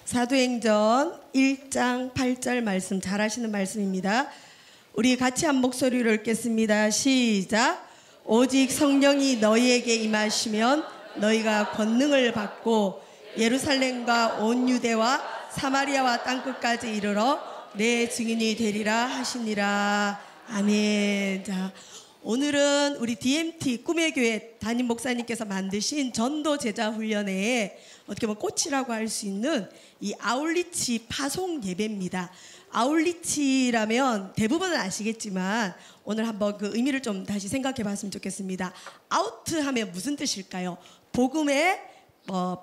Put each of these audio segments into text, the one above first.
사도행전 1장 8절 말씀, 잘 하시는 말씀입니다. 우리 같이 한 목소리로 읽겠습니다. 시작. 오직 성령이 너희에게 임하시면 너희가 권능을 받고 예루살렘과 온 유대와 사마리아와 땅끝까지 이르러 내 증인이 되리라 하시니라. 아멘. 자, 오늘은 우리 DMT 꿈의 교회 담임 목사님께서 만드신 전도 제자 훈련에 어떻게 보면 꽃이라고 할 수 있는 이 아울리치 파송 예배입니다. 아울리치라면 대부분은 아시겠지만 오늘 한번 그 의미를 좀 다시 생각해 봤으면 좋겠습니다. 아우트 하면 무슨 뜻일까요? 복음의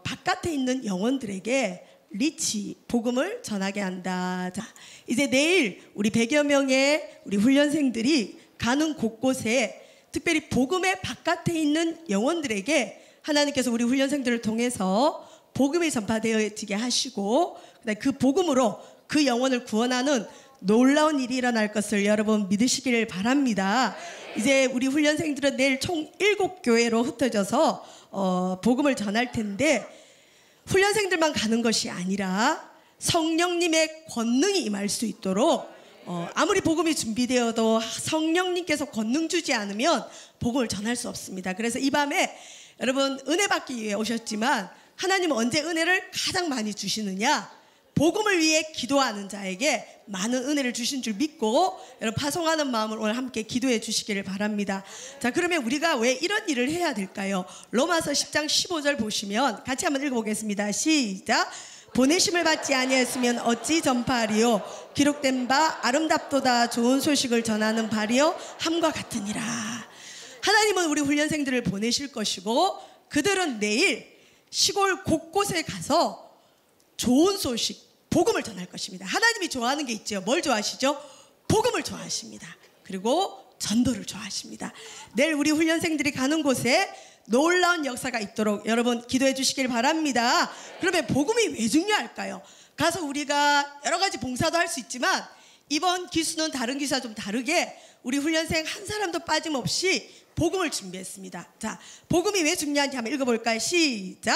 바깥에 있는 영혼들에게 리치, 복음을 전하게 한다. 자, 이제 내일 우리 100여 명의 우리 훈련생들이 가는 곳곳에 특별히 복음의 바깥에 있는 영혼들에게 하나님께서 우리 훈련생들을 통해서 복음이 전파되어지게 하시고 그 복음으로 그 영혼을 구원하는 놀라운 일이 일어날 것을 여러분 믿으시기를 바랍니다. 이제 우리 훈련생들은 내일 총 7교회로 흩어져서 복음을 전할 텐데 훈련생들만 가는 것이 아니라 성령님의 권능이 임할 수 있도록 아무리 복음이 준비되어도 성령님께서 권능 주지 않으면 복음을 전할 수 없습니다. 그래서 이 밤에 여러분 은혜 받기 위해 오셨지만 하나님은 언제 은혜를 가장 많이 주시느냐? 복음을 위해 기도하는 자에게 많은 은혜를 주신 줄 믿고 여러분 파송하는 마음으로 오늘 함께 기도해 주시기를 바랍니다. 자, 그러면 우리가 왜 이런 일을 해야 될까요? 로마서 10장 15절 보시면 같이 한번 읽어보겠습니다. 시작. 보내심을 받지 아니했으면 어찌 전파하리요? 기록된 바 아름답도다 좋은 소식을 전하는 바리요 함과 같으니라. 하나님은 우리 훈련생들을 보내실 것이고 그들은 내일 시골 곳곳에 가서 좋은 소식, 복음을 전할 것입니다. 하나님이 좋아하는 게 있죠. 뭘 좋아하시죠? 복음을 좋아하십니다. 그리고 전도를 좋아하십니다. 내일 우리 훈련생들이 가는 곳에 놀라운 역사가 있도록 여러분 기도해 주시길 바랍니다. 그러면 복음이 왜 중요할까요? 가서 우리가 여러 가지 봉사도 할 수 있지만 이번 기수는 다른 기수와 좀 다르게 우리 훈련생 한 사람도 빠짐없이 복음을 준비했습니다. 자, 복음이 왜 중요한지 한번 읽어볼까요? 시작.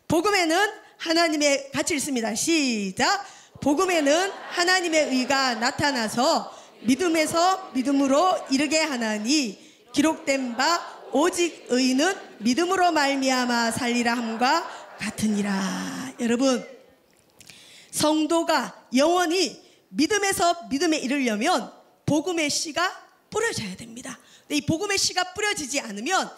복음에는 하나님의, 같이 읽습니다. 시작. 복음에는 하나님의 의가 나타나서 믿음에서 믿음으로 이르게 하나니 기록된 바 오직 의는 믿음으로 말미암아 살리라 함과 같으니라. 여러분, 성도가 영원히 믿음에서 믿음에 이르려면 복음의 씨가 뿌려져야 됩니다. 근데 이 복음의 씨가 뿌려지지 않으면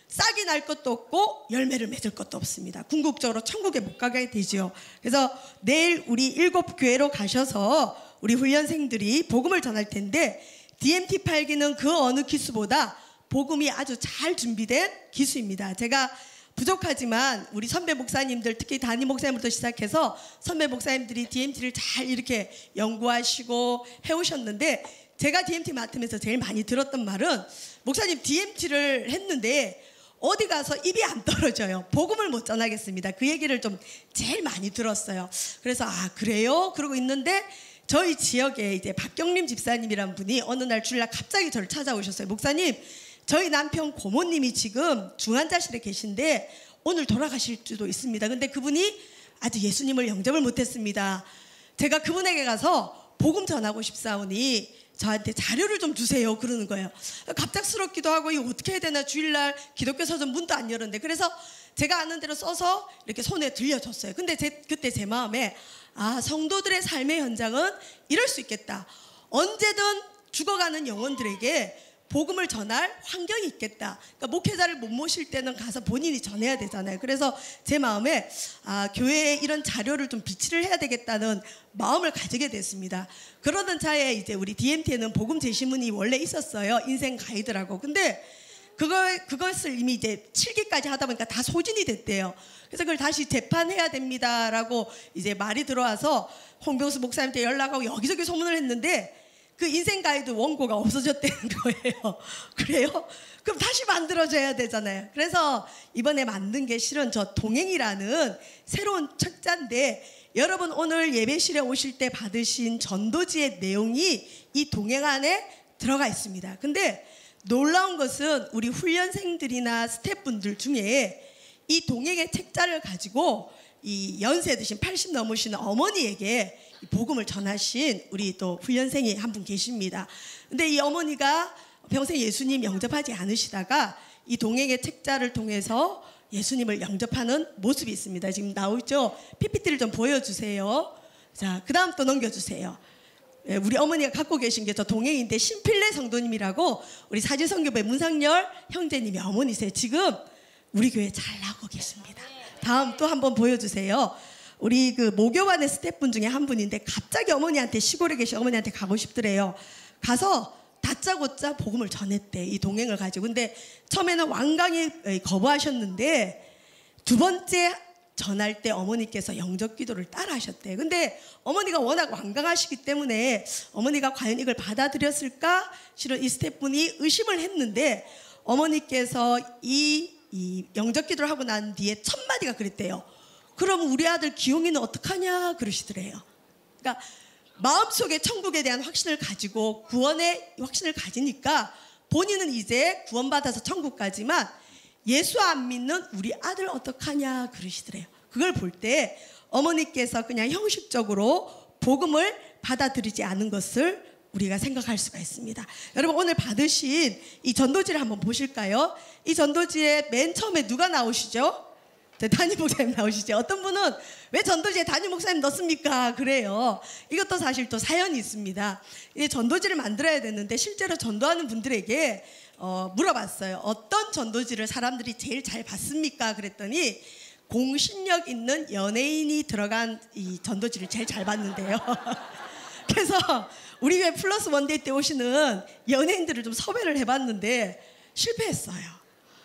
싹이 날 것도 없고 열매를 맺을 것도 없습니다. 궁극적으로 천국에 못 가게 되죠. 그래서 내일 우리 7교회로 가셔서 우리 훈련생들이 복음을 전할 텐데 DMT 8기는 그 어느 기수보다 복음이 아주 잘 준비된 기수입니다. 제가 부족하지만 우리 선배 목사님들, 특히 담임 목사님부터 시작해서 선배 목사님들이 DMT를 잘 이렇게 연구하시고 해오셨는데 제가 DMT 맡으면서 제일 많이 들었던 말은 목사님 DMT를 했는데 어디 가서 입이 안 떨어져요. 복음을 못 전하겠습니다. 그 얘기를 좀 제일 많이 들었어요. 그래서 그래요? 그러고 있는데 저희 지역에 이제 박경림 집사님이란 분이 어느 날 주일날 갑자기 저를 찾아오셨어요. 목사님, 저희 남편 고모님이 지금 중환자실에 계신데 오늘 돌아가실 수도 있습니다. 근데 그분이 아직 예수님을 영접을 못했습니다. 제가 그분에게 가서 복음 전하고 싶사오니 저한테 자료를 좀 주세요 그러는 거예요. 갑작스럽기도 하고 이거 어떻게 해야 되나, 주일날 기독교 서점 문도 안 열었는데. 그래서 제가 아는 대로 써서 이렇게 손에 들려줬어요. 근데 그때 제 마음에 성도들의 삶의 현장은 이럴 수 있겠다. 언제든 죽어가는 영혼들에게 복음을 전할 환경이 있겠다. 그러니까 목회자를 못 모실 때는 가서 본인이 전해야 되잖아요. 그래서 제 마음에 교회에 이런 자료를 좀 비치를 해야 되겠다는 마음을 가지게 됐습니다. 그러던 차에 이제 우리 DMT에는 복음 제시문이 원래 있었어요. 인생 가이드라고. 근데 그것을 이미 이제 7기까지 하다 보니까 다 소진이 됐대요. 그래서 그걸 다시 재판해야 됩니다라고 이제 말이 들어와서 홍병수 목사님한테 연락하고 여기저기 소문을 했는데 그 인생 가이드 원고가 없어졌다는 거예요. 그래요? 그럼 다시 만들어줘야 되잖아요. 그래서 이번에 만든 게 실은 저 동행이라는 새로운 책자인데 여러분 오늘 예배실에 오실 때 받으신 전도지의 내용이 이 동행 안에 들어가 있습니다. 근데 놀라운 것은 우리 훈련생들이나 스태프분들 중에 이 동행의 책자를 가지고 이 연세 드신 80 넘으시는 어머니에게 이 복음을 전하신 우리 또 훈련생이 한 분 계십니다. 근데 이 어머니가 평생 예수님 영접하지 않으시다가 이 동행의 책자를 통해서 예수님을 영접하는 모습이 있습니다. 지금 나오죠? PPT를 좀 보여주세요. 자, 그 다음 또 넘겨주세요. 우리 어머니가 갖고 계신 게 저 동행인데 신필래 성도님이라고 우리 사지선교회 문상열 형제님이 어머니세요. 지금 우리 교회 잘 나오고 계십니다. 다음 또 한번 보여주세요. 우리 그 모교관의 스태프분 중에 한 분인데 갑자기 어머니한테 시골에 계신 어머니한테 가고 싶더래요. 가서 다짜고짜 복음을 전했대. 이 동행을 가지고. 근데 처음에는 완강히 거부하셨는데 두 번째 전할 때 어머니께서 영접 기도를 따라 하셨대. 근데 어머니가 워낙 완강하시기 때문에 어머니가 과연 이걸 받아들였을까? 실은 이 스태프분이 의심을 했는데 어머니께서 이 영접 기도를 하고 난 뒤에 첫 마디가 그랬대요. 그럼 우리 아들 기용이는 어떡하냐 그러시더래요. 그러니까 마음속에 천국에 대한 확신을 가지고 구원의 확신을 가지니까 본인은 이제 구원받아서 천국 가지만 예수 안 믿는 우리 아들 어떡하냐 그러시더래요. 그걸 볼 때 어머니께서 그냥 형식적으로 복음을 받아들이지 않은 것을 우리가 생각할 수가 있습니다. 여러분 오늘 받으신 이 전도지를 한번 보실까요? 이 전도지에 맨 처음에 누가 나오시죠? 담임 목사님 나오시죠? 어떤 분은 왜 전도지에 담임 목사님 넣습니까? 그래요. 이것도 사실 또 사연이 있습니다. 이 전도지를 만들어야 되는데 실제로 전도하는 분들에게 물어봤어요. 어떤 전도지를 사람들이 제일 잘 받습니까? 그랬더니 공신력 있는 연예인이 들어간 이 전도지를 제일 잘 받는데요. 그래서 우리 교회 플러스 원데이 때 오시는 연예인들을 좀 섭외를 해봤는데 실패했어요.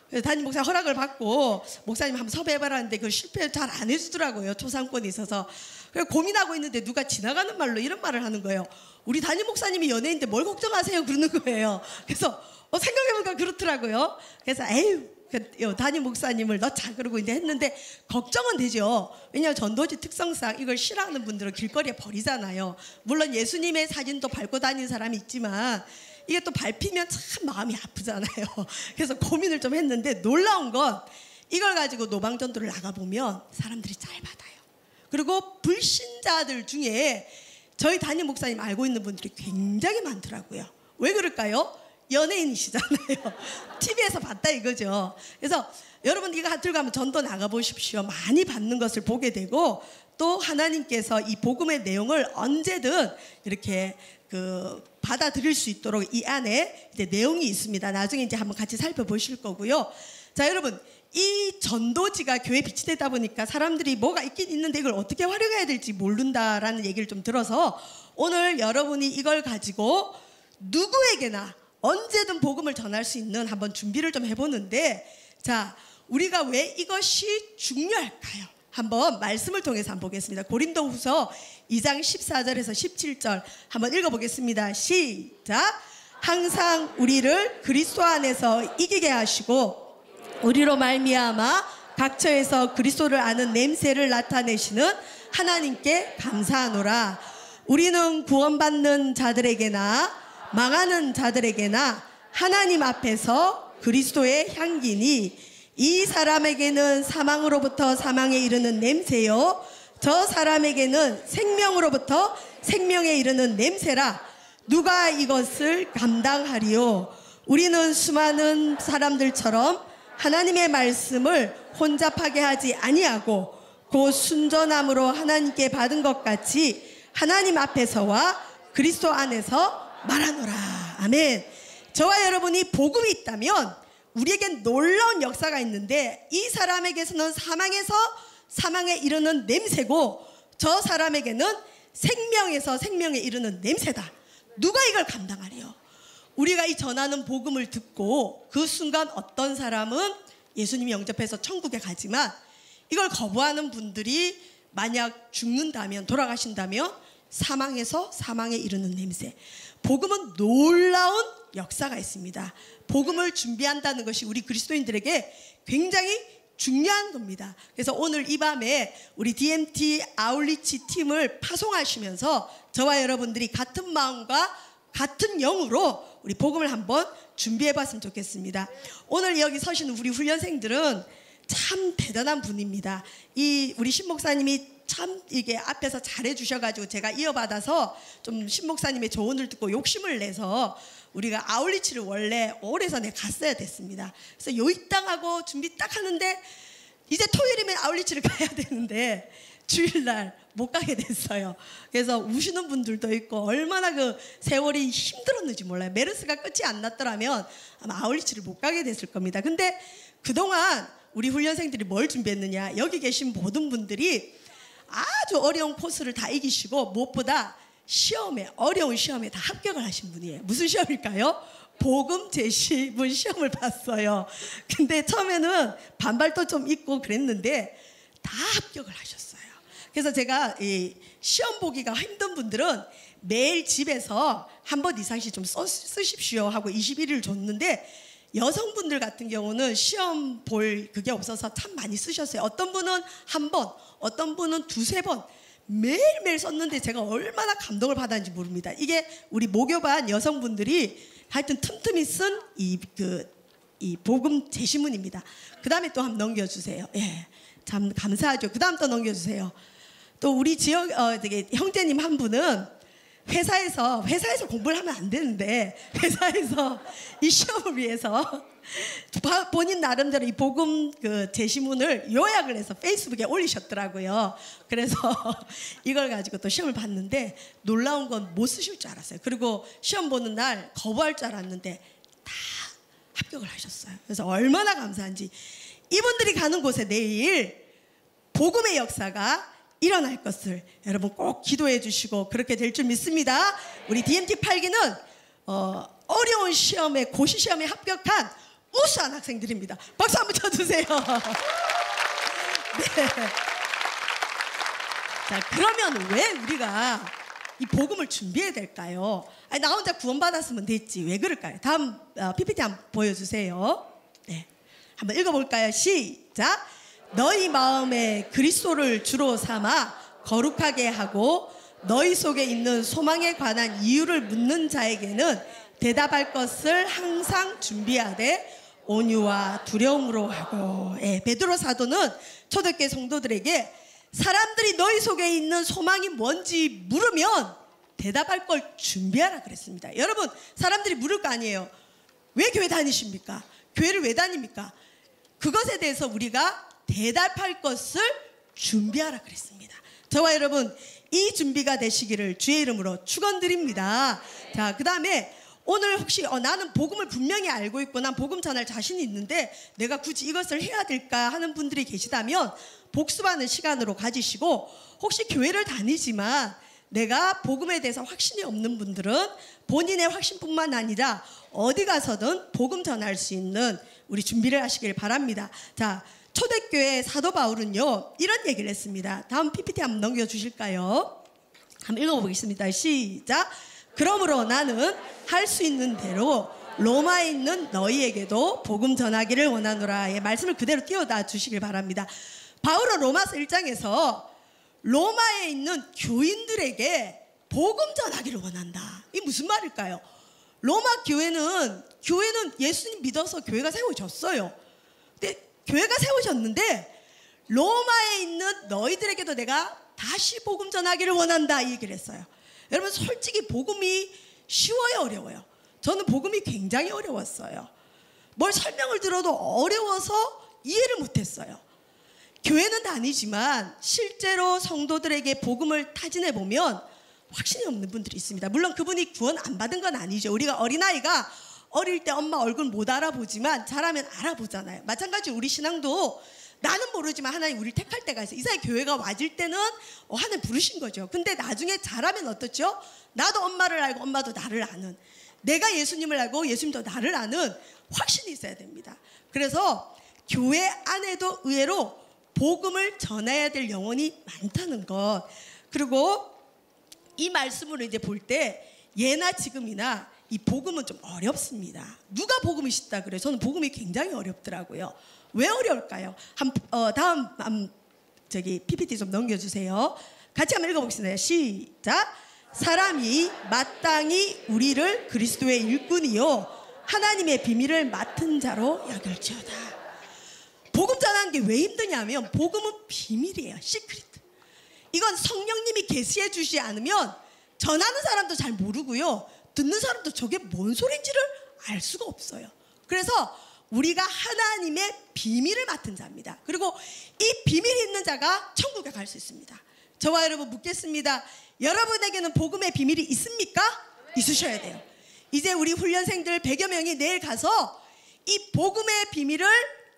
그래서 담임 목사 허락을 받고 목사님 한번 섭외해봐라는데 그걸 실패 잘 안 해주더라고요. 초상권이 있어서. 그래서 고민하고 있는데 누가 지나가는 말로 이런 말을 하는 거예요. 우리 담임 목사님이 연예인인데 뭘 걱정하세요? 그러는 거예요. 그래서 생각해보니까 그렇더라고요. 그래서 에휴 담임 목사님을 넣자 그러고 이제 했는데 걱정은 되죠. 왜냐하면 전도지 특성상 이걸 싫어하는 분들은 길거리에 버리잖아요. 물론 예수님의 사진도 밟고 다니는 사람이 있지만 이게 또 밟히면 참 마음이 아프잖아요. 그래서 고민을 좀 했는데 놀라운 건 이걸 가지고 노방전도를 나가보면 사람들이 잘 받아요. 그리고 불신자들 중에 저희 담임 목사님 알고 있는 분들이 굉장히 많더라고요. 왜 그럴까요? 연예인이시잖아요. TV에서 봤다 이거죠. 그래서 여러분 이거 들고 가면 전도 나가보십시오. 많이 받는 것을 보게 되고 또 하나님께서 이 복음의 내용을 언제든 이렇게 받아들일 수 있도록 이 안에 이제 내용이 있습니다. 나중에 이제 한번 같이 살펴보실 거고요. 자, 여러분 이 전도지가 교회에 비치되다 보니까 사람들이 뭐가 있긴 있는데 이걸 어떻게 활용해야 될지 모른다라는 얘기를 좀 들어서 오늘 여러분이 이걸 가지고 누구에게나 언제든 복음을 전할 수 있는 한번 준비를 좀 해보는데 자, 우리가 왜 이것이 중요할까요? 한번 말씀을 통해서 한번 보겠습니다. 고린도후서 2장 14절에서 17절 한번 읽어보겠습니다. 시작. 항상 우리를 그리스도 안에서 이기게 하시고 우리로 말미암아 각처에서 그리스도를 아는 냄새를 나타내시는 하나님께 감사하노라. 우리는 구원받는 자들에게나 망하는 자들에게나 하나님 앞에서 그리스도의 향기니 이 사람에게는 사망으로부터 사망에 이르는 냄새요 저 사람에게는 생명으로부터 생명에 이르는 냄새라. 누가 이것을 감당하리요? 우리는 수많은 사람들처럼 하나님의 말씀을 혼잡하게 하지 아니하고 곧 순전함으로 하나님께 받은 것 같이 하나님 앞에서와 그리스도 안에서 말하노라. 아멘. 저와 여러분이 복음이 있다면 우리에겐 놀라운 역사가 있는데 이 사람에게서는 사망에서 사망에 이르는 냄새고 저 사람에게는 생명에서 생명에 이르는 냄새다. 누가 이걸 감당하리요? 우리가 이 전하는 복음을 듣고 그 순간 어떤 사람은 예수님이 영접해서 천국에 가지만 이걸 거부하는 분들이 만약 죽는다면 돌아가신다면 사망에서 사망에 이르는 냄새. 복음은 놀라운 역사가 있습니다. 복음을 준비한다는 것이 우리 그리스도인들에게 굉장히 중요한 겁니다. 그래서 오늘 이 밤에 우리 DMT 아울리치 팀을 파송하시면서 저와 여러분들이 같은 마음과 같은 영으로 우리 복음을 한번 준비해 봤으면 좋겠습니다. 오늘 여기 서신 우리 훈련생들은 참 대단한 분입니다. 우리 신목사님이 참 이게 앞에서 잘해 주셔가지고 제가 이어받아서 좀 신목사님의 조언을 듣고 욕심을 내서 우리가 아울리치를 원래 오래전에 갔어야 됐습니다. 그래서 요익당하고 준비 딱 하는데 이제 토요일이면 아울리치를 가야 되는데 주일날 못 가게 됐어요. 그래서 우시는 분들도 있고 얼마나 그 세월이 힘들었는지 몰라요. 메르스가 끝이 안 났더라면 아마 아울리치를 못 가게 됐을 겁니다. 근데 그동안 우리 훈련생들이 뭘 준비했느냐, 여기 계신 모든 분들이 아주 어려운 코스를 다 이기시고 무엇보다 어려운 시험에 다 합격을 하신 분이에요. 무슨 시험일까요? 복음 제시문 시험을 봤어요. 근데 처음에는 반발도 좀 있고 그랬는데 다 합격을 하셨어요. 그래서 제가 이 시험 보기가 힘든 분들은 매일 집에서 한 번 이상씩 좀 쓰십시오 하고 21일을 줬는데, 여성분들 같은 경우는 시험 볼 그게 없어서 참 많이 쓰셨어요. 어떤 분은 한 번, 어떤 분은 두세 번 매일매일 썼는데 제가 얼마나 감동을 받았는지 모릅니다. 이게 우리 모교반 여성분들이 하여튼 틈틈이 쓴 이 복음 제시문입니다. 그 다음에 또 한번 넘겨주세요. 예, 참 감사하죠. 그 다음 또 넘겨주세요. 또 우리 지역 되게 형제님 한 분은 회사에서 공부를 하면 안 되는데 회사에서 이 시험을 위해서 본인 나름대로 이 복음 그 제시문을 요약을 해서 페이스북에 올리셨더라고요. 그래서 이걸 가지고 또 시험을 봤는데 놀라운 건 못 쓰실 줄 알았어요. 그리고 시험 보는 날 거부할 줄 알았는데 다 합격을 하셨어요. 그래서 얼마나 감사한지. 이분들이 가는 곳에 내일 복음의 역사가 일어날 것을 여러분 꼭 기도해 주시고 그렇게 될 줄 믿습니다. 우리 DMT 8기는 어려운 시험에, 고시 시험에 합격한 우수한 학생들입니다. 박수 한번 쳐주세요. 네. 자, 그러면 왜 우리가 이 복음을 준비해야 될까요? 아니, 나 혼자 구원받았으면 됐지. 왜 그럴까요? 다음 PPT 한번 보여주세요. 네, 한번 읽어볼까요? 시작. 너희 마음에 그리스도를 주로 삼아 거룩하게 하고 너희 속에 있는 소망에 관한 이유를 묻는 자에게는 대답할 것을 항상 준비하되 온유와 두려움으로 하고. 예, 베드로 사도는 초대교회 성도들에게 사람들이 너희 속에 있는 소망이 뭔지 물으면 대답할 걸 준비하라 그랬습니다. 여러분, 사람들이 물을 거 아니에요. 왜 교회 다니십니까? 교회를 왜 다닙니까? 그것에 대해서 우리가 대답할 것을 준비하라 그랬습니다. 저와 여러분, 이 준비가 되시기를 주의 이름으로 축원드립니다. 자, 그 다음에 오늘 혹시 나는 복음을 분명히 알고 있고 난 복음 전할 자신이 있는데 내가 굳이 이것을 해야 될까 하는 분들이 계시다면 복습하는 시간으로 가지시고, 혹시 교회를 다니지만 내가 복음에 대해서 확신이 없는 분들은 본인의 확신뿐만 아니라 어디 가서든 복음 전할 수 있는 우리 준비를 하시길 바랍니다. 자, 초대교회 사도 바울은요 이런 얘기를 했습니다. 다음 PPT 한번 넘겨주실까요? 한번 읽어보겠습니다. 시작. 그러므로 나는 할 수 있는 대로 로마에 있는 너희에게도 복음 전하기를 원하노라. 예, 말씀을 그대로 띄워다 주시길 바랍니다. 바울은 로마서 1장에서 로마에 있는 교인들에게 복음 전하기를 원한다. 이게 무슨 말일까요? 로마 교회는 예수님 믿어서 교회가 세워졌어요. 근데 교회가 세우셨는데 로마에 있는 너희들에게도 내가 다시 복음 전하기를 원한다, 이 얘기를 했어요. 여러분, 솔직히 복음이 쉬워요, 어려워요? 저는 복음이 굉장히 어려웠어요. 뭘 설명을 들어도 어려워서 이해를 못했어요. 교회는 다니지만 실제로 성도들에게 복음을 타진해 보면 확신이 없는 분들이 있습니다. 물론 그분이 구원 안 받은 건 아니죠. 우리가 어린아이가 어릴 때 엄마 얼굴 못 알아보지만 자라면 알아보잖아요. 마찬가지로 우리 신앙도 나는 모르지만 하나님 우리를 택할 때가 있어요. 이사의 교회가 와질 때는 하나님 부르신 거죠. 근데 나중에 자라면 어떻죠? 나도 엄마를 알고 엄마도 나를 아는, 내가 예수님을 알고 예수님도 나를 아는 확신이 있어야 됩니다. 그래서 교회 안에도 의외로 복음을 전해야 될 영혼이 많다는 것, 그리고 이 말씀을 이제 볼 때 예나 지금이나 이 복음은 좀 어렵습니다. 누가 복음이 쉽다 그래요? 저는 복음이 굉장히 어렵더라고요. 왜 어려울까요? 다음 PPT 좀 넘겨주세요. 같이 한번 읽어보겠습니다. 시작. 사람이 마땅히 우리를 그리스도의 일꾼이요 하나님의 비밀을 맡은 자로 여길지어다. 복음 전하는 게 왜 힘드냐면 복음은 비밀이에요. 시크릿. 이건 성령님이 계시해 주지 않으면 전하는 사람도 잘 모르고요, 듣는 사람도 저게 뭔 소린지를 알 수가 없어요. 그래서 우리가 하나님의 비밀을 맡은 자입니다. 그리고 이 비밀이 있는 자가 천국에 갈 수 있습니다. 저와 여러분 묻겠습니다. 여러분에게는 복음의 비밀이 있습니까? 있으셔야 돼요. 이제 우리 훈련생들 100여 명이 내일 가서 이 복음의 비밀을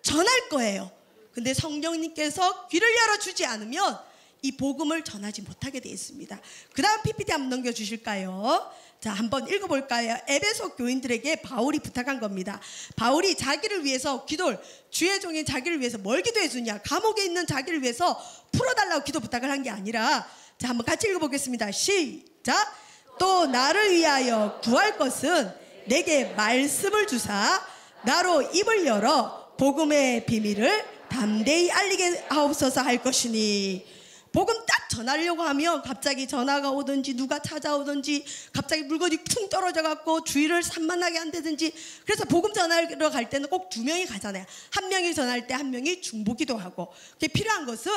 전할 거예요. 근데 성령님께서 귀를 열어주지 않으면 이 복음을 전하지 못하게 되어 있습니다. 그 다음 PPT 한번 넘겨주실까요? 자, 한번 읽어볼까요? 에베소 교인들에게 바울이 부탁한 겁니다. 바울이 자기를 위해서 기도를, 주의 종인 자기를 위해서 뭘 기도해 주냐? 감옥에 있는 자기를 위해서 풀어달라고 기도 부탁을 한 게 아니라, 자, 한번 같이 읽어보겠습니다. 시작! 또 나를 위하여 구할 것은 내게 말씀을 주사 나로 입을 열어 복음의 비밀을 담대히 알리게 하옵소서 할 것이니. 복음 딱 전하려고 하면 갑자기 전화가 오든지 누가 찾아오든지 갑자기 물건이 퉁 떨어져 갖고 주의를 산만하게 한다든지. 그래서 복음 전하러 갈 때는 꼭 2명이 가잖아요. 1명이 전할 때 1명이 중보기도 하고. 그게 필요한 것은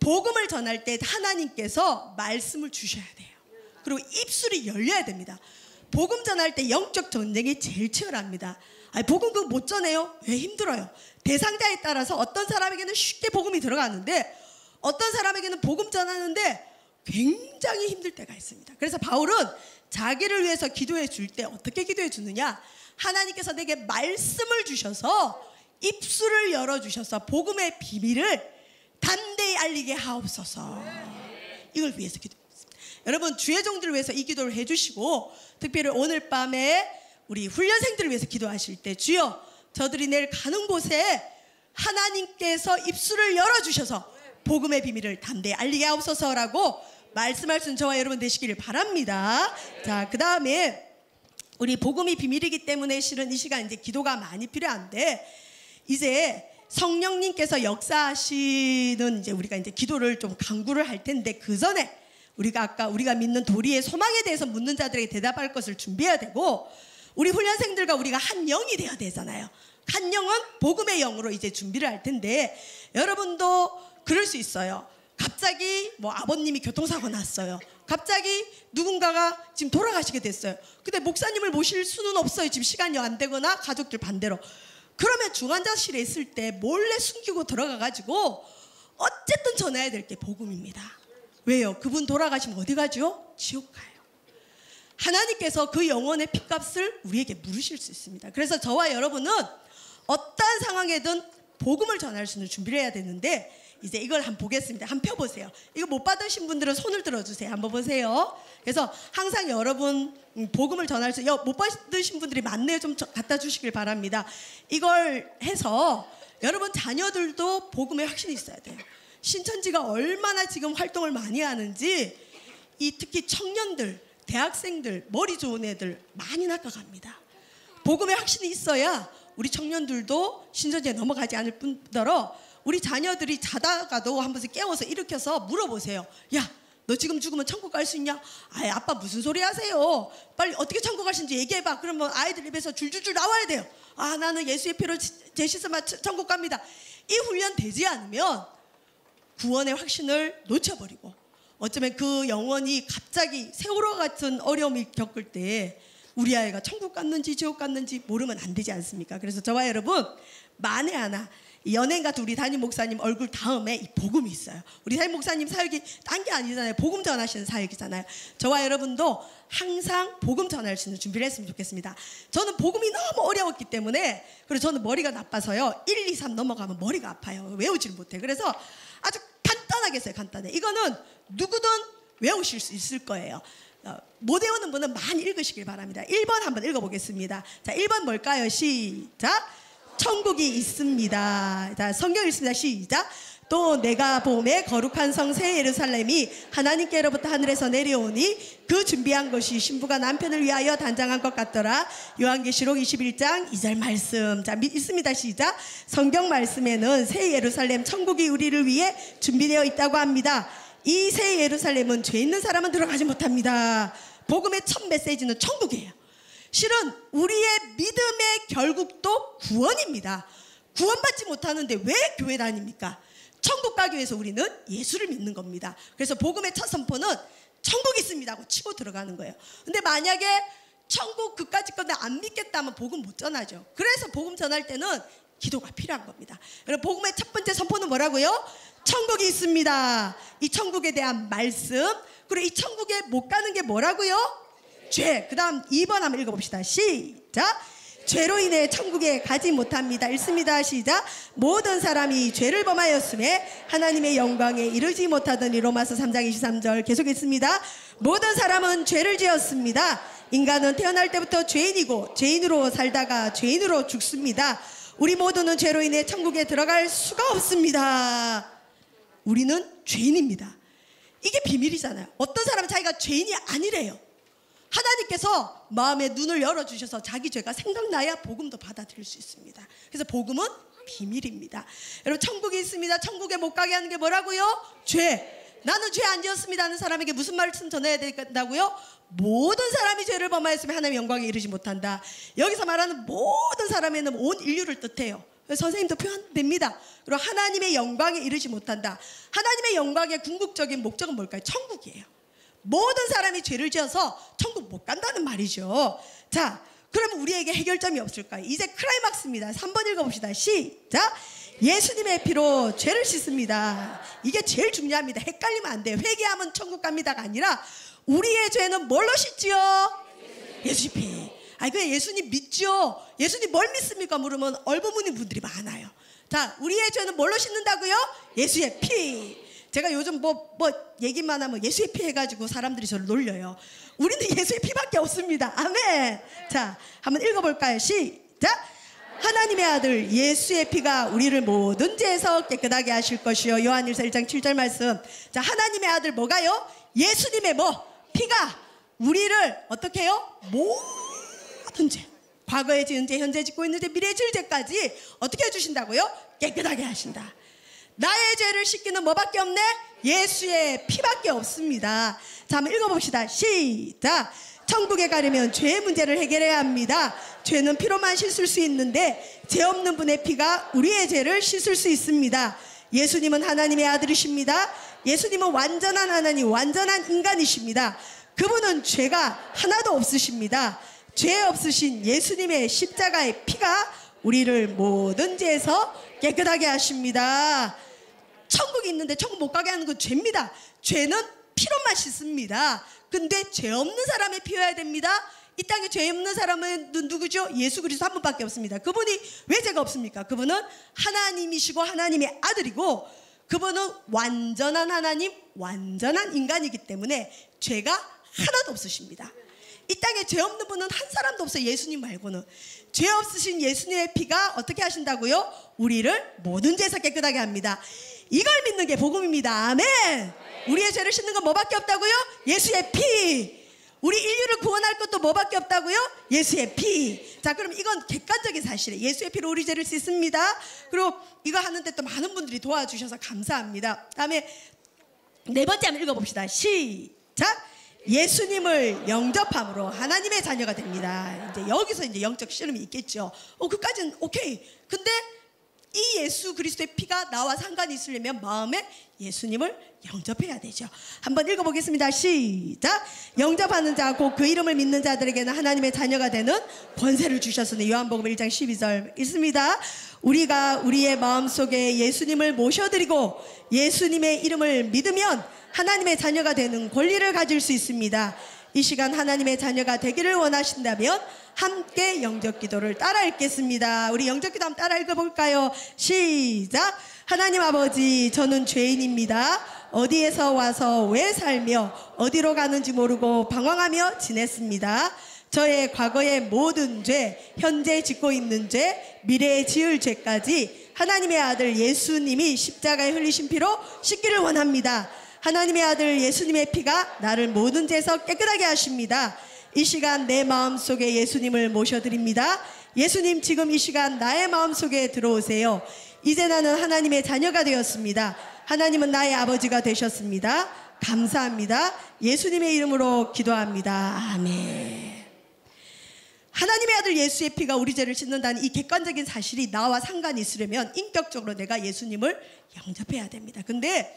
복음을 전할 때 하나님께서 말씀을 주셔야 돼요. 그리고 입술이 열려야 됩니다. 복음 전할 때 영적 전쟁이 제일 치열합니다. 아니, 복음 그거 못 전해요? 왜 힘들어요? 대상자에 따라서 어떤 사람에게는 쉽게 복음이 들어가는데 어떤 사람에게는 복음 전하는데 굉장히 힘들 때가 있습니다. 그래서 바울은 자기를 위해서 기도해 줄 때 어떻게 기도해 주느냐? 하나님께서 내게 말씀을 주셔서 입술을 열어주셔서 복음의 비밀을 담대히 알리게 하옵소서. 이걸 위해서 기도했습니다. 여러분, 주의 종들을 위해서 이 기도를 해주시고, 특별히 오늘 밤에 우리 훈련생들을 위해서 기도하실 때, 주여, 저들이 내일 가는 곳에 하나님께서 입술을 열어주셔서 복음의 비밀을 담대히 알리게 하옵소서라고 말씀할 수 있는 저와 여러분 되시기를 바랍니다. 자, 그 다음에 우리 복음이 비밀이기 때문에 실은 이 시간 이제 기도가 많이 필요한데, 이제 성령님께서 역사하시는 이제 우리가 이제 기도를 좀 강구를 할 텐데, 그 전에 우리가 아까 우리가 믿는 도리의 소망에 대해서 묻는 자들에게 대답할 것을 준비해야 되고, 우리 훈련생들과 우리가 한 영이 되어야 되잖아요. 한 영은 복음의 영으로 이제 준비를 할 텐데, 여러분도 그럴 수 있어요. 갑자기 뭐 아버님이 교통사고 났어요. 갑자기 누군가가 지금 돌아가시게 됐어요. 근데 목사님을 모실 수는 없어요. 지금 시간이 안 되거나 가족들 반대로. 그러면 중환자실에 있을 때 몰래 숨기고 들어가가지고 어쨌든 전해야 될 게 복음입니다. 왜요? 그분 돌아가시면 어디 가죠? 지옥 가요. 하나님께서 그 영혼의 핏값을 우리에게 물으실 수 있습니다. 그래서 저와 여러분은 어떠한 상황에든 복음을 전할 수 있는 준비를 해야 되는데, 이제 이걸 한번 보겠습니다. 한번 펴보세요. 이거 못 받으신 분들은 손을 들어주세요. 한번 보세요. 그래서 항상 여러분 복음을 전할 수, 못 받으신 분들이 많네요. 좀 갖다 주시길 바랍니다. 이걸 해서 여러분 자녀들도 복음에 확신이 있어야 돼요. 신천지가 얼마나 지금 활동을 많이 하는지, 이 특히 청년들, 대학생들, 머리 좋은 애들 많이 낚아갑니다. 복음에 확신이 있어야 우리 청년들도 신천지에 넘어가지 않을 뿐더러 우리 자녀들이 자다가도 한 번씩 깨워서 일으켜서 물어보세요. 야, 너 지금 죽으면 천국 갈 수 있냐? 아이, 아빠 무슨 소리 하세요? 빨리 어떻게 천국 가시는지 얘기해봐. 그러면 아이들 입에서 줄줄줄 나와야 돼요. 아, 나는 예수의 피로 제 씻으면 천국 갑니다. 이 훈련 되지 않으면 구원의 확신을 놓쳐버리고, 어쩌면 그 영혼이 갑자기 세월호 같은 어려움을 겪을 때 우리 아이가 천국 갔는지 지옥 갔는지 모르면 안 되지 않습니까? 그래서 저와 여러분, 만에 하나 연예인 같은 우리 담임 목사님 얼굴 다음에 이 복음이 있어요. 우리 담임 목사님 사역이 딴 게 아니잖아요. 복음 전하시는 사역이잖아요. 저와 여러분도 항상 복음 전할 수 있는 준비를 했으면 좋겠습니다. 저는 복음이 너무 어려웠기 때문에, 그리고 저는 머리가 나빠서요, 1, 2, 3 넘어가면 머리가 아파요. 외우지를 못해. 그래서 아주 간단하게 했어요. 간단해. 이거는 누구든 외우실 수 있을 거예요. 못 외우는 분은 많이 읽으시길 바랍니다. 1번 한번 읽어보겠습니다. 자, 1번 뭘까요? 시작. 천국이 있습니다. 자, 성경 읽습니다. 시작. 또 내가 봄에 거룩한 성 새 예루살렘이 하나님께로부터 하늘에서 내려오니 그 준비한 것이 신부가 남편을 위하여 단장한 것 같더라. 요한계시록 21장 2절 말씀. 자, 있습니다. 시작. 성경 말씀에는 새 예루살렘 천국이 우리를 위해 준비되어 있다고 합니다. 이 새 예루살렘은 죄 있는 사람은 들어가지 못합니다. 복음의 첫 메시지는 천국이에요. 실은 우리의 믿음의 결국도 구원입니다. 구원받지 못하는데 왜 교회 다닙니까? 천국 가기 위해서 우리는 예수를 믿는 겁니다. 그래서 복음의 첫 선포는 천국이 있습니다 하고 치고 들어가는 거예요. 근데 만약에 천국 그까짓 건데 안 믿겠다면 복음 못 전하죠. 그래서 복음 전할 때는 기도가 필요한 겁니다. 여러분, 복음의 첫 번째 선포는 뭐라고요? 천국이 있습니다. 이 천국에 대한 말씀, 그리고 이 천국에 못 가는 게 뭐라고요? 죄. 그 다음 2번 한번 읽어봅시다. 시작. 죄로 인해 천국에 가지 못합니다. 읽습니다. 시작. 모든 사람이 죄를 범하였음에 하나님의 영광에 이르지 못하더니. 로마서 3장 23절 계속 읽습니다. 모든 사람은 죄를 지었습니다. 인간은 태어날 때부터 죄인이고 죄인으로 살다가 죄인으로 죽습니다. 우리 모두는 죄로 인해 천국에 들어갈 수가 없습니다. 우리는 죄인입니다. 이게 비밀이잖아요. 어떤 사람은 자기가 죄인이 아니래요. 하나님께서 마음의 눈을 열어주셔서 자기 죄가 생각나야 복음도 받아들일 수 있습니다. 그래서 복음은 비밀입니다. 여러분, 천국이 있습니다. 천국에 못 가게 하는 게 뭐라고요? 죄. 나는 죄 안 지었습니다 하는 사람에게 무슨 말씀 전해야 된다고요? 모든 사람이 죄를 범하였으면 하나님의 영광에 이르지 못한다. 여기서 말하는 모든 사람에는 온 인류를 뜻해요. 선생님도 표현됩니다. 그리고 하나님의 영광에 이르지 못한다. 하나님의 영광의 궁극적인 목적은 뭘까요? 천국이에요. 모든 사람이 죄를 지어서 천국 못 간다는 말이죠. 자, 그러면 우리에게 해결점이 없을까요? 이제 클라이막스입니다. 3번 읽어봅시다. 시작. 예수님의 피로 죄를 씻습니다. 이게 제일 중요합니다. 헷갈리면 안 돼요. 회개하면 천국 갑니다가 아니라 우리의 죄는 뭘로 씻지요? 예수님 피. 아니, 그냥 예수님 믿죠? 예수님 뭘 믿습니까? 물으면 얼버무는 분들이 많아요. 자, 우리의 죄는 뭘로 씻는다고요? 예수의 피. 제가 요즘 뭐 얘기만 하면 예수의 피 해가지고 사람들이 저를 놀려요. 우리는 예수의 피밖에 없습니다. 아멘. 자, 한번 읽어볼까요? 시작. 하나님의 아들 예수의 피가 우리를 모든 죄에서 깨끗하게 하실 것이요. 요한일서 1장 7절 말씀. 자, 하나님의 아들 뭐가요? 예수님의 피가 우리를 어떻게 해요? 모든 죄, 과거에 지은 죄, 현재 짓고 있는 죄, 미래에 지을 죄까지 어떻게 해주신다고요? 깨끗하게 하신다. 나의 죄를 씻기는 뭐밖에 없네? 예수의 피밖에 없습니다. 자, 한번 읽어봅시다. 시작. 천국에 가려면 죄의 문제를 해결해야 합니다. 죄는 피로만 씻을 수 있는데 죄 없는 분의 피가 우리의 죄를 씻을 수 있습니다. 예수님은 하나님의 아들이십니다. 예수님은 완전한 하나님, 완전한 인간이십니다. 그분은 죄가 하나도 없으십니다. 죄 없으신 예수님의 십자가의 피가 우리를 모든 죄에서 깨끗하게 하십니다. 천국이 있는데 천국 못 가게 하는 건 죄입니다. 죄는 피로만 씻습니다. 근데 죄 없는 사람의 피여야 됩니다. 이 땅에 죄 없는 사람은 누구죠? 예수 그리스도 한 분밖에 없습니다. 그분이 왜 죄가 없습니까? 그분은 하나님이시고 하나님의 아들이고 그분은 완전한 하나님, 완전한 인간이기 때문에 죄가 하나도 없으십니다. 이 땅에 죄 없는 분은 한 사람도 없어요. 예수님 말고는. 죄 없으신 예수님의 피가 어떻게 하신다고요? 우리를 모든 죄에서 깨끗하게 합니다. 이걸 믿는 게 복음입니다. 아멘. 우리의 죄를 씻는 건 뭐밖에 없다고요? 예수의 피. 우리 인류를 구원할 것도 뭐밖에 없다고요? 예수의 피. 자, 그럼 이건 객관적인 사실이에요. 예수의 피로 우리 죄를 씻습니다. 그리고 이거 하는데 또 많은 분들이 도와주셔서 감사합니다. 다음에 네 번째 한번 읽어봅시다. 시작. 예수님을 영접함으로 하나님의 자녀가 됩니다. 이제 여기서 이제 영적 씨름이 있겠죠. 그까지는 오케이. 근데 이 예수 그리스도의 피가 나와 상관이 있으려면 마음에 예수님을 영접해야 되죠. 한번 읽어보겠습니다. 시작. 영접하는 자 곧 그 이름을 믿는 자들에게는 하나님의 자녀가 되는 권세를 주셨으니. 요한복음 1장 12절 있습니다. 우리가 우리의 마음속에 예수님을 모셔드리고 예수님의 이름을 믿으면 하나님의 자녀가 되는 권리를 가질 수 있습니다. 이 시간 하나님의 자녀가 되기를 원하신다면 함께 영접기도를 따라 읽겠습니다. 우리 영접기도 한번 따라 읽어볼까요? 시작. 하나님 아버지, 저는 죄인입니다. 어디에서 와서 왜 살며 어디로 가는지 모르고 방황하며 지냈습니다. 저의 과거의 모든 죄, 현재 짓고 있는 죄, 미래에 지을 죄까지 하나님의 아들 예수님이 십자가에 흘리신 피로 씻기를 원합니다. 하나님의 아들 예수님의 피가 나를 모든 죄에서 깨끗하게 하십니다. 이 시간 내 마음속에 예수님을 모셔드립니다. 예수님, 지금 이 시간 나의 마음속에 들어오세요. 이제 나는 하나님의 자녀가 되었습니다. 하나님은 나의 아버지가 되셨습니다. 감사합니다. 예수님의 이름으로 기도합니다. 아멘. 하나님의 아들 예수의 피가 우리 죄를 씻는다는 이 객관적인 사실이 나와 상관이 있으려면 인격적으로 내가 예수님을 영접해야 됩니다. 근데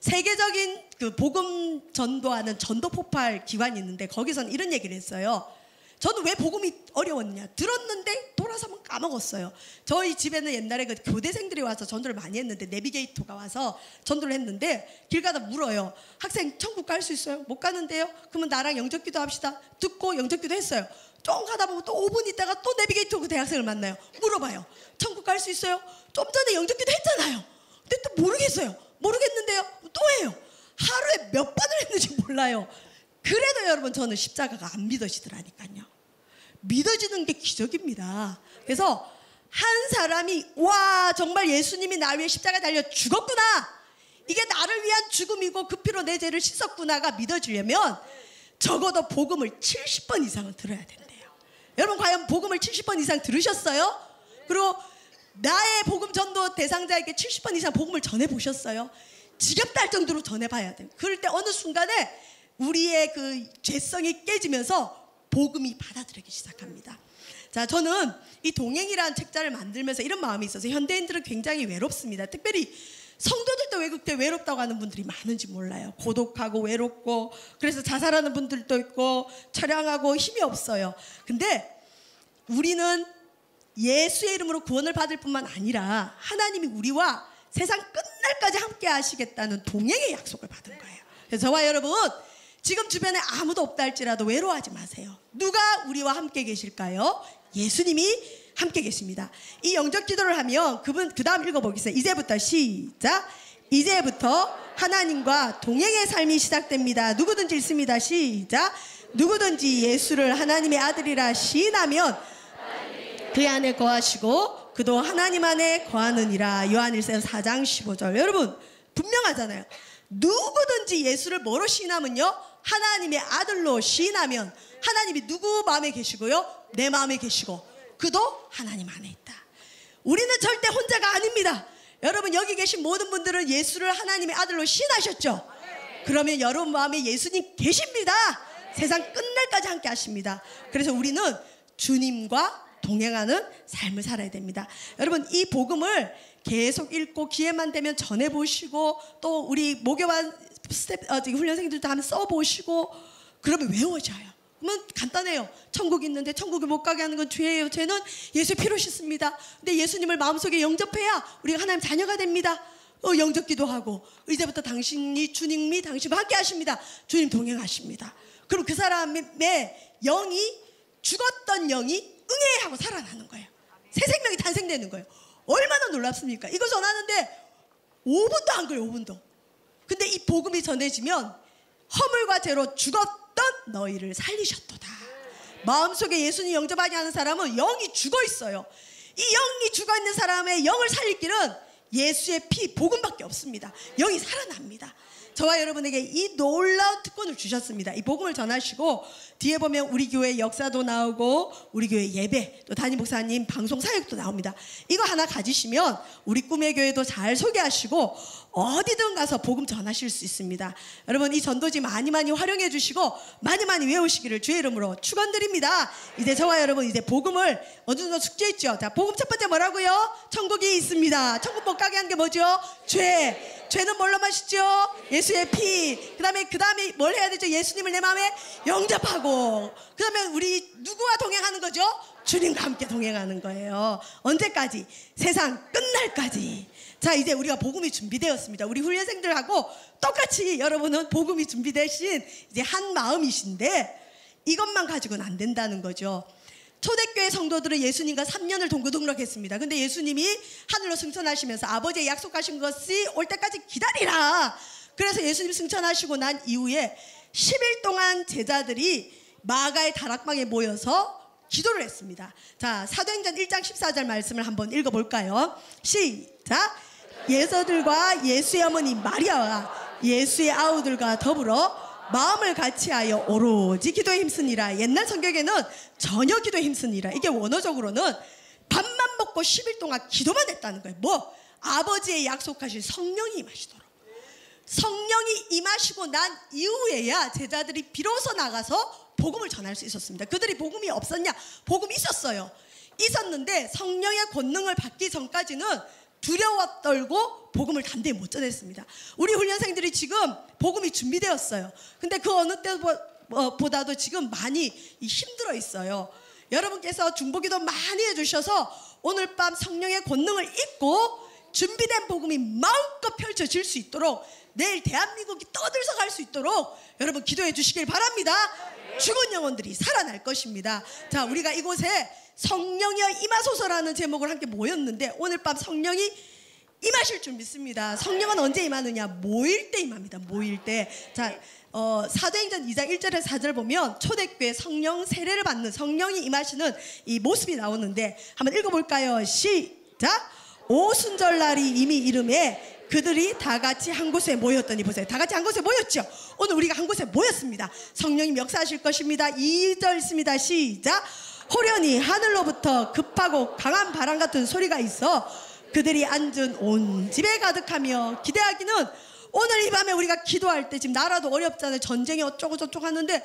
세계적인 그 복음 전도하는 전도 폭발 기관이 있는데 거기서는 이런 얘기를 했어요. 저는 왜 복음이 어려웠냐, 들었는데 돌아서면 까먹었어요. 저희 집에는 옛날에 그 교대생들이 와서 전도를 많이 했는데, 내비게이터가 와서 전도를 했는데 길 가다 물어요. 학생 천국 갈 수 있어요? 못 가는데요? 그러면 나랑 영접기도 합시다. 듣고 영접기도 했어요. 좀 가다 보면 또 5분 있다가 또 내비게이터 그 대학생을 만나요. 물어봐요. 천국 갈 수 있어요? 좀 전에 영접기도 했잖아요. 근데 또 모르겠어요. 모르겠는데요? 또 해요. 하루에 몇 번을 했는지 몰라요. 그래도 여러분 저는 십자가가 안 믿어지더라니까요. 믿어지는 게 기적입니다. 그래서 한 사람이 와 정말 예수님이 나 위해 십자가에 달려 죽었구나, 이게 나를 위한 죽음이고 그 피로 내 죄를 씻었구나가 믿어지려면 적어도 복음을 70번 이상은 들어야 된대요. 여러분 과연 복음을 70번 이상 들으셨어요? 그리고 나의 복음 전도 대상자에게 70번 이상 복음을 전해보셨어요? 지겹다 할 정도로 전해봐야 돼요. 그럴 때 어느 순간에 우리의 그 죄성이 깨지면서 복음이 받아들이기 시작합니다. 자, 저는 이 동행이라는 책자를 만들면서 이런 마음이 있어서 현대인들은 굉장히 외롭습니다. 특별히 성도들도 외국 때 외롭다고 하는 분들이 많은지 몰라요. 고독하고 외롭고 그래서 자살하는 분들도 있고 처량하고 힘이 없어요. 근데 우리는 예수의 이름으로 구원을 받을 뿐만 아니라 하나님이 우리와 세상 끝날까지 함께 하시겠다는 동행의 약속을 받은 거예요. 그래서 저와 여러분 지금 주변에 아무도 없다 할지라도 외로워하지 마세요. 누가 우리와 함께 계실까요? 예수님이 함께 계십니다. 이 영접 기도를 하면 그분 그 다음 읽어보겠습니다. 이제부터 시작. 이제부터 하나님과 동행의 삶이 시작됩니다. 누구든지 읽습니다. 시작. 누구든지 예수를 하나님의 아들이라 시인하면 그 안에 거하시고 그도 하나님 안에 거하느니라. 요한일서 4장 15절. 여러분 분명하잖아요. 누구든지 예수를 뭐로 시인하면요? 하나님의 아들로 시인하면 하나님이 누구 마음에 계시고요? 내 마음에 계시고 그도 하나님 안에 있다. 우리는 절대 혼자가 아닙니다. 여러분 여기 계신 모든 분들은 예수를 하나님의 아들로 시인하셨죠? 그러면 여러분 마음에 예수님 계십니다. 세상 끝날까지 함께 하십니다. 그래서 우리는 주님과 동행하는 삶을 살아야 됩니다. 여러분 이 복음을 계속 읽고 기회만 되면 전해보시고 또 우리 모교반 훈련생들도 한번 써보시고 그러면 외워져요. 그러면 간단해요. 천국 있는데 천국에 못 가게 하는 건 죄예요. 죄는 예수의 피로 씻습니다. 근데 예수님을 마음속에 영접해야 우리가 하나님 자녀가 됩니다. 영접기도 하고 이제부터 당신이 주님이 당신과 함께 하십니다. 주님 동행하십니다. 그럼 그 사람의 영이 죽었던 영이 응애하고 살아나는 거예요. 새 생명이 탄생되는 거예요. 얼마나 놀랍습니까? 이거 전하는데 5분도 안 걸려요. 5분도. 근데 이 복음이 전해지면 허물과 죄로 죽었던 너희를 살리셨도다. 마음속에 예수님 영접하지 않은 사람은 영이 죽어 있어요. 이 영이 죽어 있는 사람의 영을 살릴 길은 예수의 피 복음밖에 없습니다. 영이 살아납니다. 저와 여러분에게 이 놀라운 특권을 주셨습니다. 이 복음을 전하시고 뒤에 보면 우리 교회 역사도 나오고 우리 교회 예배 또 담임 목사님 방송 사역도 나옵니다. 이거 하나 가지시면 우리 꿈의 교회도 잘 소개하시고 어디든 가서 복음 전하실 수 있습니다. 여러분 이 전도지 많이 활용해 주시고 많이 외우시기를 주의 이름으로 축원드립니다. 이제 저와 여러분 이제 복음을 어느 정도 숙제했죠. 자, 복음 첫 번째 뭐라고요? 천국이 있습니다. 천국 못 가게 한 게 뭐죠? 죄는 뭘로 마시죠? 예수의 피. 그 다음에 뭘 해야 되죠? 예수님을 내 마음에 영접하고 그 다음에 우리 누구와 동행하는 거죠? 주님과 함께 동행하는 거예요. 언제까지? 세상 끝날까지. 자, 이제 우리가 복음이 준비되었습니다. 우리 훈련생들하고 똑같이 여러분은 복음이 준비되신 이제 한 마음이신데 이것만 가지고는 안 된다는 거죠. 초대교회 성도들은 예수님과 3년을 동고동락했습니다. 근데 예수님이 하늘로 승천하시면서 아버지의 약속하신 것이 올 때까지 기다리라. 그래서 예수님 승천하시고 난 이후에 10일 동안 제자들이 마가의 다락방에 모여서 기도를 했습니다. 자, 사도행전 1장 14절 말씀을 한번 읽어볼까요? 시작. 예서들과 예수의 어머니 마리아와 예수의 아우들과 더불어 마음을 같이하여 오로지 기도에 힘쓰니라. 옛날 성경에는 전혀 기도에 힘쓰니라. 이게 원어적으로는 밥만 먹고 10일 동안 기도만 했다는 거예요. 뭐? 아버지의 약속하신 성령이 임하시도록. 성령이 임하시고 난 이후에야 제자들이 비로소 나가서 복음을 전할 수 있었습니다. 그들이 복음이 없었냐? 복음이 있었어요. 있었는데 성령의 권능을 받기 전까지는 두려워 떨고 복음을 담대히 못 전했습니다. 우리 훈련생들이 지금 복음이 준비되었어요. 근데 그 어느 때보다도 지금 많이 힘들어 있어요. 여러분께서 중보기도 많이 해주셔서 오늘 밤 성령의 권능을 입고 준비된 복음이 마음껏 펼쳐질 수 있도록, 내일 대한민국이 떠들썩할 수 있도록 여러분 기도해 주시길 바랍니다. 죽은 영혼들이 살아날 것입니다. 자, 우리가 이곳에 성령이여 임하소서라는 제목을 함께 모였는데 오늘 밤 성령이 임하실 줄 믿습니다. 성령은 언제 임하느냐? 모일 때 임합니다. 모일 때. 자, 사도행전 2장 1절에서 4절 보면 초대교회 성령 세례를 받는, 성령이 임하시는 이 모습이 나오는데 한번 읽어볼까요? 시작. 오순절날이 이미 이름에 그들이 다 같이 한 곳에 모였더니, 보세요, 다 같이 한 곳에 모였죠. 오늘 우리가 한 곳에 모였습니다. 성령님 역사하실 것입니다. 2절 있습니다. 시작. 호련히 하늘로부터 급하고 강한 바람 같은 소리가 있어 그들이 앉은 온 집에 가득하며, 기대하기는 오늘 이 밤에 우리가 기도할 때, 지금 나라도 어렵잖아요. 전쟁이 어쩌고 저쩌고 하는데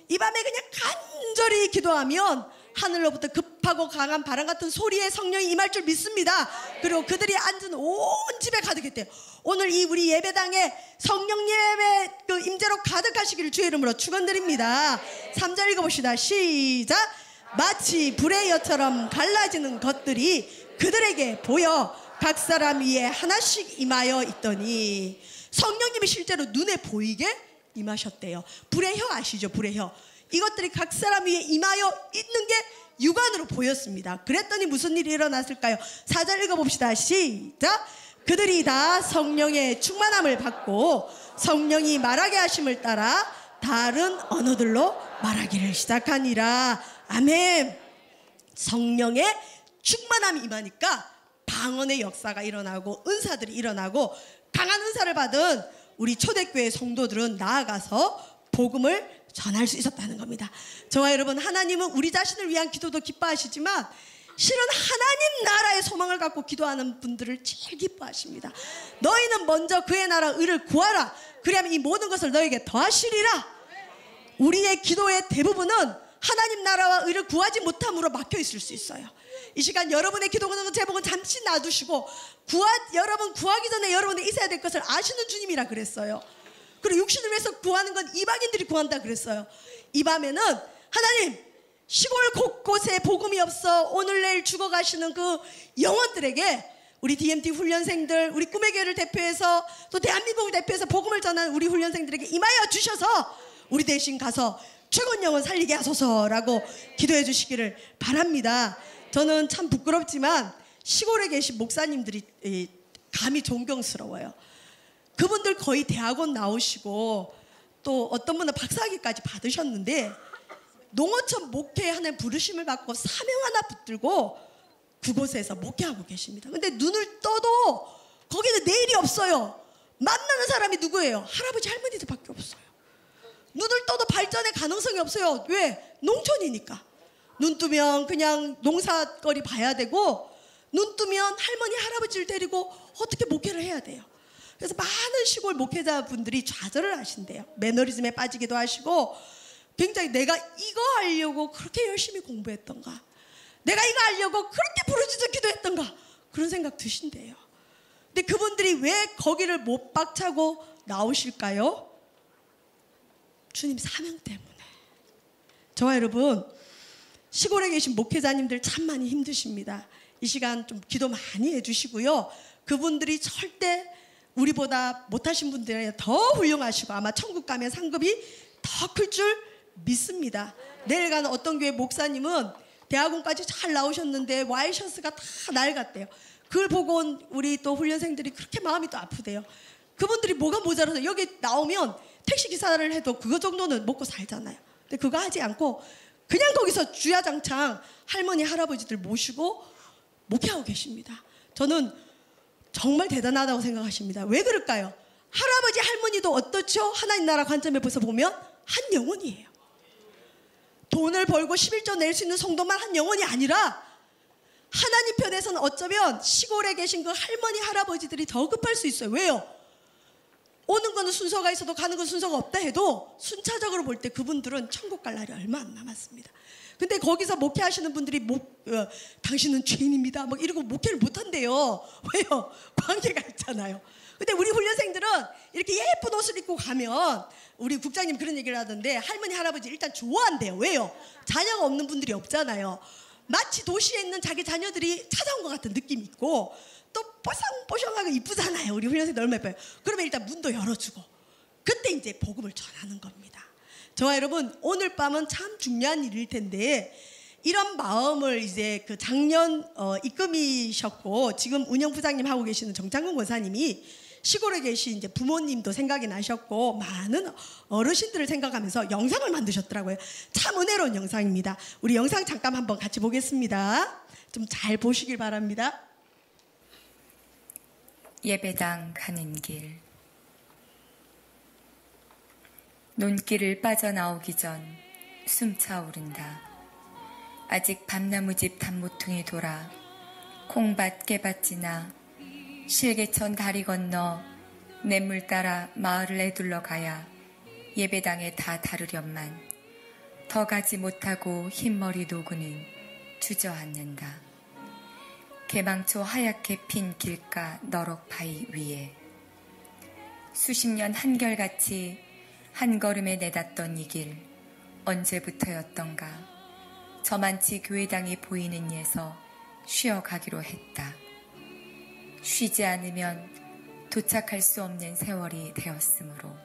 이 밤에 그냥 간절히 기도하면 하늘로부터 급하고 강한 바람 같은 소리에 성령이 임할 줄 믿습니다. 그리고 그들이 앉은 온 집에 가득했대요. 오늘 이 우리 예배당에 성령님의 그 임재로 가득하시기를 주의 이름으로 축원드립니다. 3절 읽어봅시다. 시작. 마치 불의 여처럼 갈라지는 것들이 그들에게 보여 각 사람 위에 하나씩 임하여 있더니, 성령님이 실제로 눈에 보이게 임하셨대요. 불의 혀 아시죠? 불의 혀. 이것들이 각 사람 위에 임하여 있는 게 육안으로 보였습니다. 그랬더니 무슨 일이 일어났을까요? 4절 읽어봅시다. 시작. 그들이 다 성령의 충만함을 받고 성령이 말하게 하심을 따라 다른 언어들로 말하기를 시작하니라. 아멘. 성령의 충만함이 임하니까 방언의 역사가 일어나고 은사들이 일어나고, 강한 은사를 받은 우리 초대교회 성도들은 나아가서 복음을 전할 수 있었다는 겁니다. 저와 여러분, 하나님은 우리 자신을 위한 기도도 기뻐하시지만 실은 하나님 나라의 소망을 갖고 기도하는 분들을 제일 기뻐하십니다. 너희는 먼저 그의 나라 의를 구하라. 그리하면 이 모든 것을 너에게 더하시리라. 우리의 기도의 대부분은 하나님 나라와 의를 구하지 못함으로 막혀 있을 수 있어요. 이 시간 여러분의 기도 제목은 잠시 놔두시고, 여러분 구하기 전에 여러분이 있어야 될 것을 아시는 주님이라 그랬어요. 그리고 육신을 위해서 구하는 건 이방인들이 구한다 그랬어요. 이 밤에는 하나님, 시골 곳곳에 복음이 없어 오늘 내일 죽어가시는 그 영혼들에게 우리 DMT 훈련생들, 우리 꿈의 교회를 대표해서 또 대한민국을 대표해서 복음을 전하는 우리 훈련생들에게 임하여 주셔서 우리 대신 가서 죽은 영혼 살리게 하소서라고 기도해 주시기를 바랍니다. 저는 참 부끄럽지만 시골에 계신 목사님들이 감히 존경스러워요. 그분들 거의 대학원 나오시고 또 어떤 분은 박사학위까지 받으셨는데 농어촌 목회하는 부르심을 받고 사명 하나 붙들고 그곳에서 목회하고 계십니다. 근데 눈을 떠도 거기는 내일이 없어요. 만나는 사람이 누구예요? 할아버지 할머니들밖에 없어요. 눈을 떠도 발전의 가능성이 없어요. 왜? 농촌이니까. 눈 뜨면 그냥 농사거리 봐야 되고, 눈 뜨면 할머니 할아버지를 데리고 어떻게 목회를 해야 돼요. 그래서 많은 시골 목회자분들이 좌절을 하신대요. 매너리즘에 빠지기도 하시고, 굉장히 내가 이거 하려고 그렇게 열심히 공부했던가, 내가 이거 하려고 그렇게 부르짖어 기도했던가, 그런 생각 드신대요. 근데 그분들이 왜 거기를 못 박차고 나오실까요? 주님 사명 때문에. 저와 여러분, 시골에 계신 목회자님들 참 많이 힘드십니다. 이 시간 좀 기도 많이 해주시고요. 그분들이 절대 우리보다 못하신 분들이 더 훌륭하시고 아마 천국 가면 상급이 더 클 줄 믿습니다. 내일 가는 어떤 교회 목사님은 대학원까지 잘 나오셨는데 와이셔츠가 다 낡았대요. 그걸 보고 온 우리 또 훈련생들이 그렇게 마음이 또 아프대요. 그분들이 뭐가 모자라서 여기 나오면 택시기사를 해도 그거 정도는 먹고 살잖아요. 근데 그거 하지 않고 그냥 거기서 주야장창 할머니 할아버지들 모시고 목회하고 계십니다. 저는 정말 대단하다고 생각하십니다. 왜 그럴까요? 할아버지 할머니도 어떻죠? 하나님 나라 관점에서 보면 한 영혼이에요. 돈을 벌고 11조 낼 수 있는 성도만 한 영혼이 아니라 하나님 편에서는 어쩌면 시골에 계신 그 할머니 할아버지들이 더 급할 수 있어요. 왜요? 오는 거는 순서가 있어도 가는 건 순서가 없다 해도 순차적으로 볼 때 그분들은 천국 갈 날이 얼마 안 남았습니다. 근데 거기서 목회하시는 분들이 당신은 죄인입니다 막 이러고 목회를 못한대요. 왜요? 관계가 있잖아요. 근데 우리 훈련생들은 이렇게 예쁜 옷을 입고 가면, 우리 국장님 그런 얘기를 하던데, 할머니 할아버지 일단 좋아한대요. 왜요? 자녀가 없는 분들이 없잖아요. 마치 도시에 있는 자기 자녀들이 찾아온 것 같은 느낌이 있고, 또 뽀송뽀송하고 이쁘잖아요. 우리 훈련생들 얼마나 예뻐요. 그러면 일단 문도 열어주고, 그때 이제 복음을 전하는 겁니다. 저와 여러분, 오늘 밤은 참 중요한 일일 텐데, 이런 마음을 이제 그 작년 입금이셨고 지금 운영부장님 하고 계시는 정창근 권사님이 시골에 계신 이제 부모님도 생각이 나셨고 많은 어르신들을 생각하면서 영상을 만드셨더라고요. 참 은혜로운 영상입니다. 우리 영상 잠깐 한번 같이 보겠습니다. 좀 잘 보시길 바랍니다. 예배당 가는 길. 논길을 빠져나오기 전 숨차오른다. 아직 밤나무집 단모퉁이 돌아 콩밭 깨밭 지나 실개천 다리 건너 냇물 따라 마을을 에둘러 가야 예배당에 다 다르련만 더 가지 못하고 흰머리 노구는 주저앉는다. 개망초 하얗게 핀 길가 너럭 바위 위에 수십 년 한결같이 한 걸음에 내닫던 이 길 언제부터였던가 저만치 교회당이 보이는 예서 쉬어가기로 했다. 쉬지 않으면 도착할 수 없는 세월이 되었으므로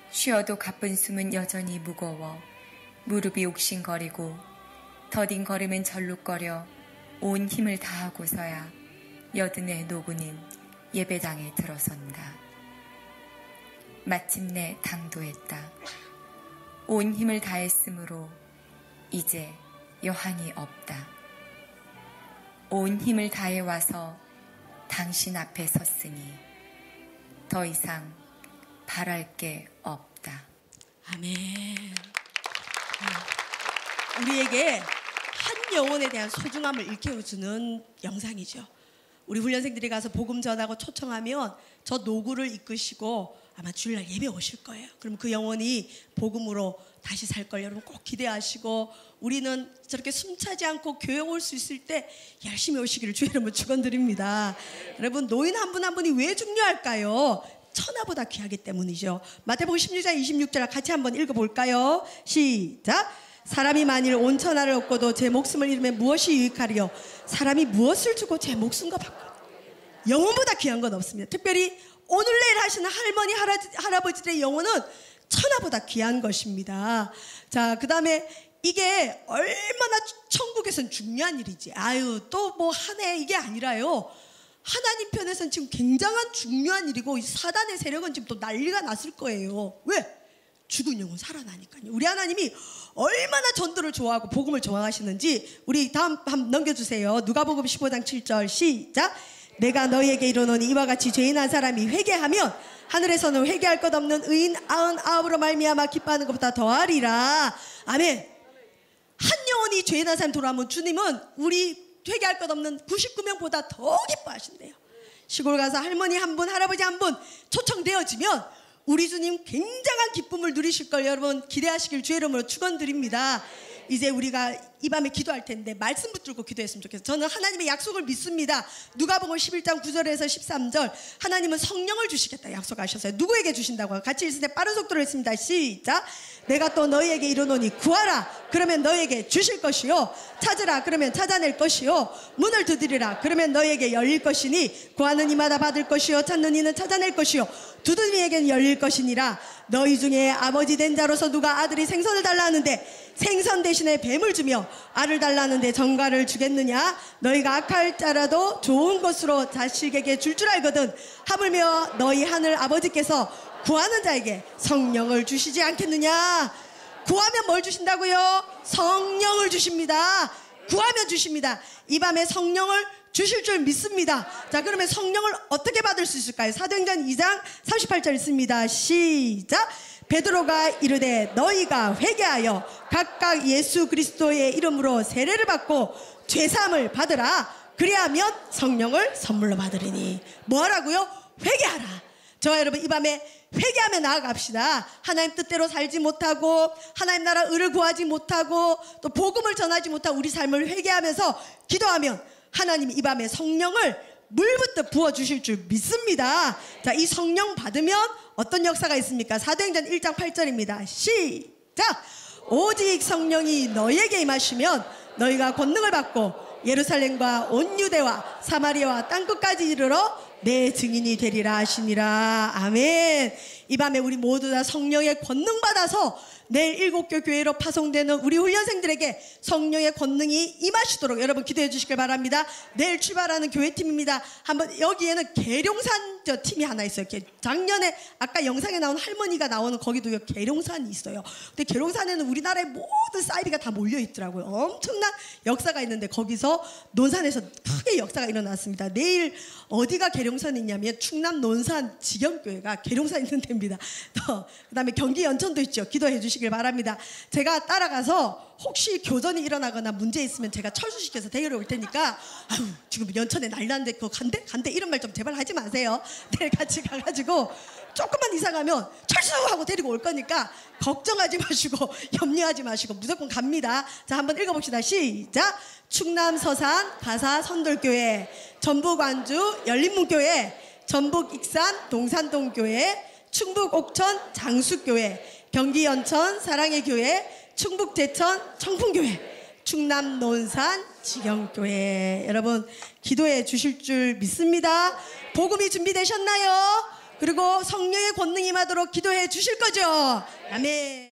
쉬어도 가쁜 숨은 여전히 무거워 무릎이 옥신거리고 더딘 걸음은 절룩거려 온 힘을 다하고서야 여든의 노구는 예배당에 들어선다. 마침내 당도했다. 온 힘을 다했으므로 이제 여한이 없다. 온 힘을 다해 와서 당신 앞에 섰으니 더 이상 바랄 게 없다. 아멘. 우리에게 한 영혼에 대한 소중함을 일깨워주는 영상이죠. 우리 훈련생들이 가서 복음 전하고 초청하면 저 노구를 이끄시고 아마 주일날 예배 오실 거예요. 그럼 그 영혼이 복음으로 다시 살 걸 여러분 꼭 기대하시고, 우리는 저렇게 숨차지 않고 교회 올 수 있을 때 열심히 오시기를 주의 이름으로 축원드립니다. 여러분, 노인 한 분 한 분이 왜 중요할까요? 천하보다 귀하기 때문이죠. 마태복음 16장 26절 같이 한번 읽어볼까요? 시작. 사람이 만일 온 천하를 얻고도 제 목숨을 잃으면 무엇이 유익하리요? 사람이 무엇을 주고 제 목숨과 바꿔? 영혼보다 귀한 건 없습니다. 특별히 오늘 내일 하시는 할머니 할아버지들의 영혼은 천하보다 귀한 것입니다. 자, 그 다음에 이게 얼마나 천국에선 중요한 일이지. 아유, 또 뭐 하네 이게 아니라요. 하나님 편에서는 지금 굉장한 중요한 일이고, 이 사단의 세력은 지금 또 난리가 났을 거예요. 왜? 죽은 영혼 살아나니까요. 우리 하나님이 얼마나 전도를 좋아하고 복음을 좋아하시는지 우리 다음 한번 넘겨주세요. 누가복음 15장 7절 시작. 내가 너희에게 이르노니 이와 같이 죄인 한 사람이 회개하면 하늘에서는 회개할 것 없는 의인 99으로 말미암아 기뻐하는 것보다 더하리라. 아멘. 한 영혼이 죄인 한 사람 돌아오면 주님은 우리 회개할 것 없는 99명보다 더 기뻐하신대요. 시골 가서 할머니 한 분, 할아버지 한 분 초청되어지면 우리 주님 굉장한 기쁨을 누리실 걸 여러분 기대하시길 주의 이름으로 축원드립니다. 이제 우리가 이 밤에 기도할 텐데 말씀 붙들고 기도했으면 좋겠어요. 저는 하나님의 약속을 믿습니다. 누가복음 11장 9절에서 13절 하나님은 성령을 주시겠다 약속하셨어요. 누구에게 주신다고요? 같이 읽을 때 빠른 속도로 했습니다. 시작. 내가 또 너희에게 이르노니 구하라 그러면 너희에게 주실 것이요 찾으라 그러면 찾아낼 것이요 문을 두드리라 그러면 너희에게 열릴 것이니 구하는 이마다 받을 것이요 찾는 이는 찾아낼 것이요 두드리에게는 열릴 것이니라. 너희 중에 아버지 된 자로서 누가 아들이 생선을 달라 하는데 생선 대신에 뱀을 주며 알을 달라 하는데 정갈을 주겠느냐? 너희가 악할 자라도 좋은 것으로 자식에게 줄 알거든. 하물며 너희 하늘 아버지께서 구하는 자에게 성령을 주시지 않겠느냐? 구하면 뭘 주신다고요? 성령을 주십니다. 구하면 주십니다. 이 밤에 성령을 주실 줄 믿습니다. 자, 그러면 성령을 어떻게 받을 수 있을까요? 사도행전 2장 38절 있습니다. 시작. 베드로가 이르되 너희가 회개하여 각각 예수 그리스도의 이름으로 세례를 받고 죄사함을 받으라. 그리하면 성령을 선물로 받으리니. 뭐 하라고요? 회개하라. 저와 여러분 이 밤에 회개하며 나아갑시다. 하나님 뜻대로 살지 못하고 하나님 나라 의를 구하지 못하고 또 복음을 전하지 못하고 우리 삶을 회개하면서 기도하면 하나님이 이 밤에 성령을 물부터 부어주실 줄 믿습니다. 자, 이 성령 받으면 어떤 역사가 있습니까? 사도행전 1장 8절입니다. 시작! 오직 성령이 너희에게 임하시면 너희가 권능을 받고 예루살렘과 온 유대와 사마리아와 땅끝까지 이르러 내 증인이 되리라 하시니라. 아멘. 이 밤에 우리 모두 다 성령의 권능 받아서 내일 7개 교회로 파송되는 우리 훈련생들에게 성령의 권능이 임하시도록 여러분 기도해 주시길 바랍니다. 내일 출발하는 교회팀입니다. 한번 여기에는 계룡산 저 팀이 하나 있어요. 작년에 아까 영상에 나온 할머니가 나오는 거기도 계룡산이 있어요. 근데 계룡산에는 우리나라의 모든 사이비가 다 몰려 있더라고요. 엄청난 역사가 있는데 거기서 논산에서 크게 역사가 일어났습니다. 내일 어디가 계룡산이 있냐면 충남 논산 지경교회가 계룡산 있는 데입니다. 그다음에 경기 연천도 있죠. 기도해 주시길 바랍니다. 제가 따라가서 혹시 교전이 일어나거나 문제 있으면 제가 철수시켜서 데리러 올 테니까 아유 지금 연천에 난리났는데 그거 간대 이런 말 좀 제발 하지 마세요. 내일 같이 가가지고 조금만 이상하면 철수하고 데리고 올 거니까 걱정하지 마시고 염려하지 마시고 무조건 갑니다. 자, 한번 읽어봅시다. 시작. 충남 서산 가사 선돌교회, 전북 완주 열린문교회, 전북 익산 동산동교회, 충북 옥천 장수교회, 경기 연천 사랑의 교회, 충북 제천 청풍교회, 충남 논산 지경교회. 여러분 기도해 주실 줄 믿습니다. 복음이 준비되셨나요? 그리고 성령의 권능이 임하도록 기도해 주실 거죠? 아멘.